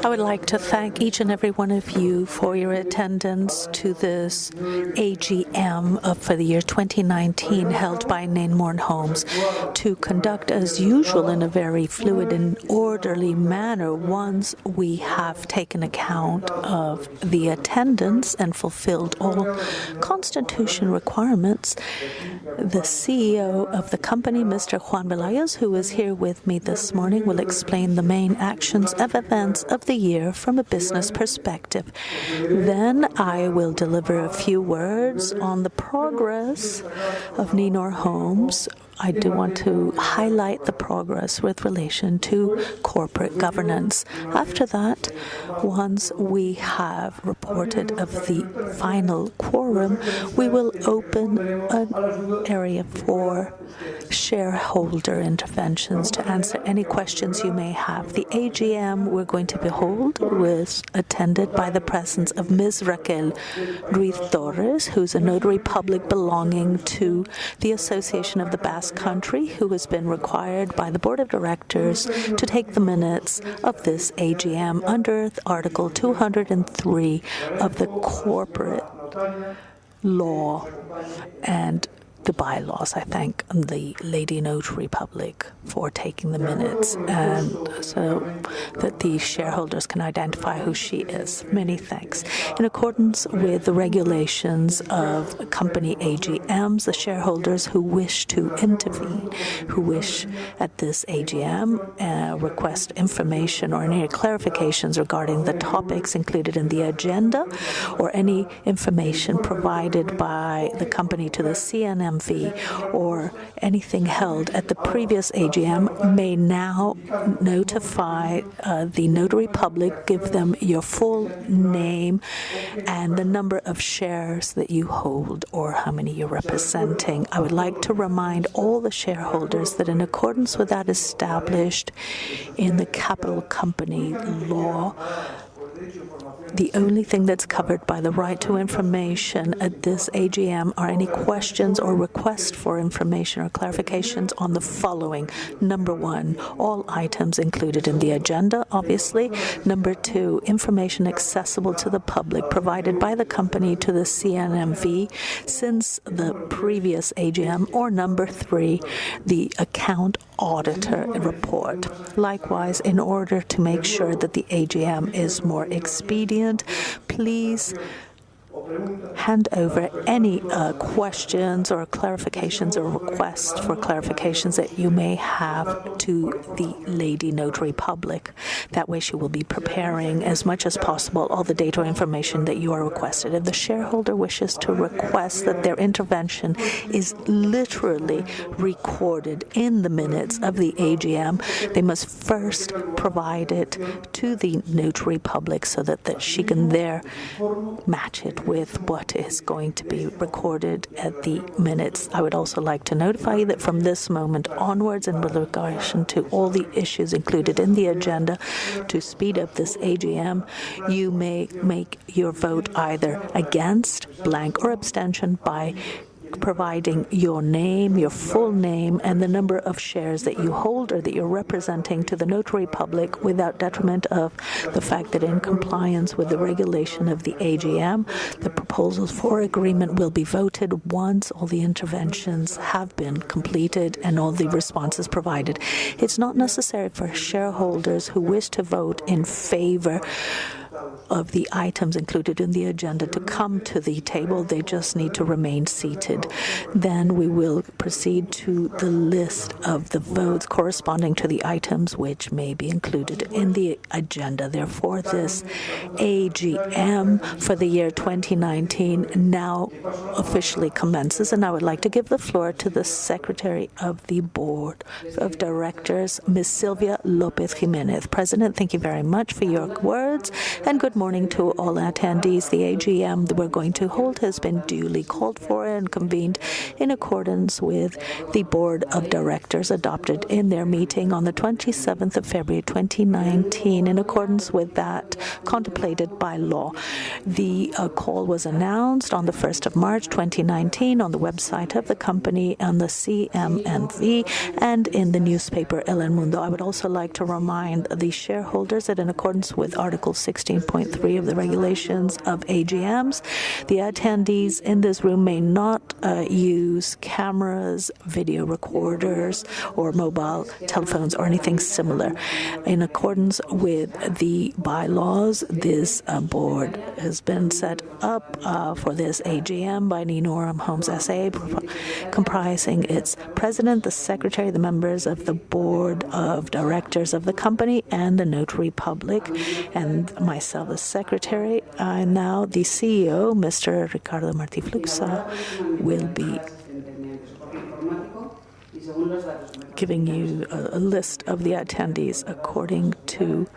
I would like to thank each and every one of you for your attendance to this AGM for the year 2019 held by Neinor Homes to conduct as usual in a very fluid and orderly manner once we have taken account of the attendance and fulfilled all constitution requirements. The CEO of the company, Mr. Juan Velayos, who is here with me this morning, will explain the main actions of events of the year from a business perspective. Then I will deliver a few words on the progress of Neinor Homes. I do want to highlight the progress with relation to corporate governance. After that, once we have reported of the final quorum, we will open an area for shareholder interventions to answer any questions you may have. The AGM we're going to behold was attended by the presence of Ms. Raquel Ruiz Torres, who's a notary public belonging to the Association of the Basque Country, who has been required by the Board of Directors to take the minutes of this AGM under Article 203 of the corporate law and the bylaws. I thank the Lady Notary Public for taking the minutes and so that the shareholders can identify who she is. Many thanks. In accordance with the regulations of company AGMs, the shareholders who wish to intervene, who wish at this AGM request information or any clarifications regarding the topics included in the agenda or any information provided by the company to the CNMV or anything held at the previous AGM may now notify the notary public, give them your full name and the number of shares that you hold or how many you're representing. I would like to remind all the shareholders that in accordance with that established in the capital company law, the only thing that's covered by the right to information at this AGM are any questions or requests for information or clarifications on the following. Number one, all items included in the agenda, obviously. Number two, information accessible to the public provided by the company to the CNMV since the previous AGM. Or number three, the account auditor report. Likewise, in order to make sure that the AGM is more expedient, please hand over any questions or clarifications or requests for clarifications that you may have to the Lady Notary Public. That way she will be preparing as much as possible all the data or information that you are requested. If the shareholder wishes to request that their intervention is literally recorded in the minutes of the AGM, they must first provide it to the Notary Public so that she can there match it with what is going to be recorded at the minutes. I would also like to notify you that from this moment onwards, in relation to all the issues included in the agenda, to speed up this AGM, you may make your vote either against, blank, or abstention by providing your name, your full name, and the number of shares that you hold or that you're representing to the notary public without detriment of the fact that in compliance with the regulation of the AGM, the proposals for agreement will be voted once all the interventions have been completed and all the responses provided. It's not necessary for shareholders who wish to vote in favor of the items included in the agenda to come to the table. They just need to remain seated. Then we will proceed to the list of the votes corresponding to the items which may be included in the agenda. Therefore, this AGM for the year 2019 now officially commences, and I would like to give the floor to the Secretary of the Board of Directors, Ms. Silvia López Jiménez. President, thank you very much for your words. And good morning to all attendees. The AGM that we're going to hold has been duly called for and convened in accordance with the Board of Directors adopted in their meeting on the 27th of February 2019 in accordance with that contemplated by law. The call was announced on the 1st of March 2019 on the website of the company and the CMNV and in the newspaper El Mundo. I would also like to remind the shareholders that in accordance with Article 16.3 of the regulations of AGMs, the attendees in this room may not use cameras, video recorders, or mobile telephones or anything similar. In accordance with the bylaws, this board has been set up for this AGM by Neinor Homes SA, comprising its president, the secretary, the members of the board of directors of the company, and the notary public, and myself as secretary. And now the CEO, Mr. Ricardo Martí Fluxa, will be giving you a list of the attendees according to